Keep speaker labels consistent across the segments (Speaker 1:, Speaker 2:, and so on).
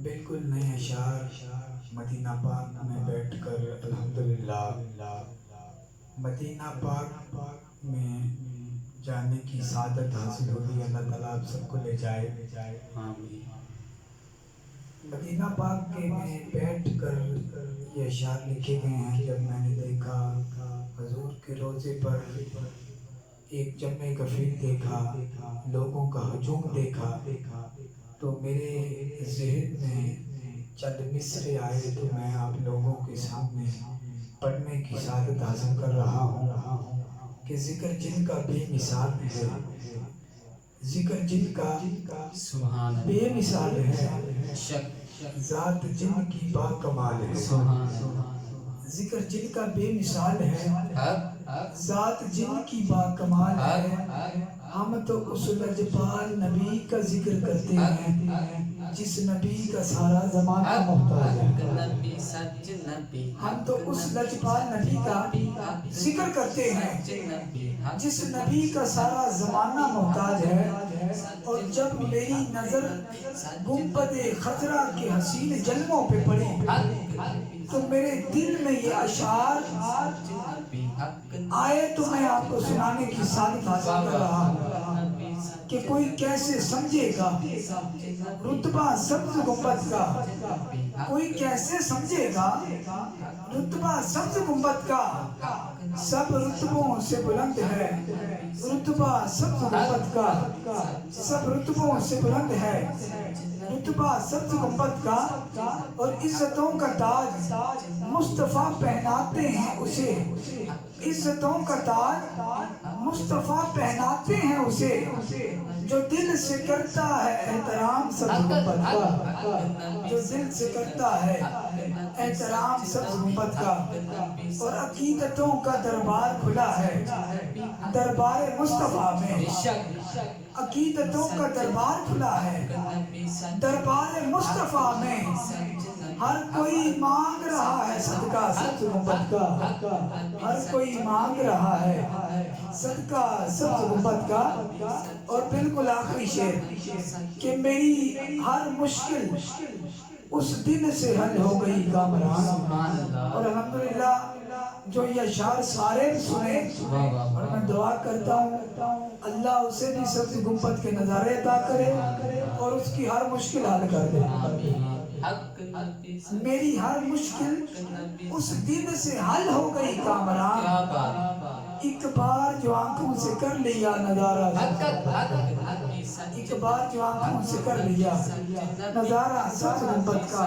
Speaker 1: بالکل نئے اشعار مدینہ پاک میں بیٹھ کر الحمدللہ مدینہ پاک میں جانے کی سعادت حاصل ہوئی۔ اللہ تعالیٰ آپ سب کو لے جائے آمین۔ مدینہ پاک کے میں بیٹھ کر یہ اشعار لکھے گئے ہیں۔ جب میں نے دیکھا حضور کے روضے پر ایک جمع غفیر دیکھا، لوگوں کا ہجوم دیکھا، تو میرے ذہن میں چند مصرے آئے تو میں آپ لوگوں کے سامنے پڑھنے کی سعادت حاصل کر رہا ہوں کہ ذکر جن کا بے مثال ہے، ذکر جن کا بے مثال ہے، ذات جن کی با کمال ہے۔ ذکر جن کا بے مثال ہے، ذات جن کی با کمال ہے۔ ہم تو اس لجپال نبی کا ذکر کرتے ہیں جس نبی کا سارا زمانہ محتاج ہے۔ ہم تو اس لجپال نبی کا ذکر کرتے ہیں جس نبی کا سارا زمانہ محتاج ہے۔ اور جب میری نظر گنبد خضرا کے حسین جلووں پہ پڑی تو میرے دل میں یہ اشعار آئے تو میں آپ کو سنانے کی سعادت حاصل کر رہا ہوں کہ کوئی کیسے سمجھے گا رتبہ سبز گنبد کا، کوئی کیسے سمجھے گا رتبہ سبز گنبد کا۔ سب رتبوں سے بلند ہے رتبہ سبز گنبد کا، سب رتبوں سے بلند ہے رتبہ سبز گنبد کا۔ اور عزتوں کا تاج مصطفیٰ پہناتے ہیں اسے، عزتوں کا تاج مصطفیٰ پہناتے ہیں اسے، جو دل سے کرتا ہے احترام سبز گنبد کا، جو دل سے کرتا ہے احترام سبز گنبد کا۔ اور عقیدتوں کا دربار کھلا ہے دربار مصطفیٰ میں، عقیدتوں کا دربار کھلا ہے دربار مصطفیٰ میں۔ ہر کوئی مانگ رہا ہے صدقہ سبز گنبد کا، ہر کوئی مانگ رہا ہے صدقہ سبز گنبد کا۔ اور بالکل آخری شعر کہ میری ہر مشکل اس دن سے حل ہو گئی کامران۔ اور الحمدللہ جو یہ اشعار سارے سنے، اور میں دعا کرتا ہوں اللہ اسے بھی سبز گنبد کے نظارے عطا کرے اور اس کی ہر مشکل حل کر دے۔ میری ہر مشکل اس دن سے حل ہو گئی کامران، ایک بار جو آنکھوں سے کر لیا نظارہ، ایک بار جو آنکھوں سے کر لیا نظارہ سبز گنبد کا،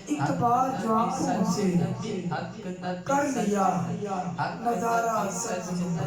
Speaker 1: ایک بار جو آنکھوں سے کر لیا نظارہ سبز گنبد کا۔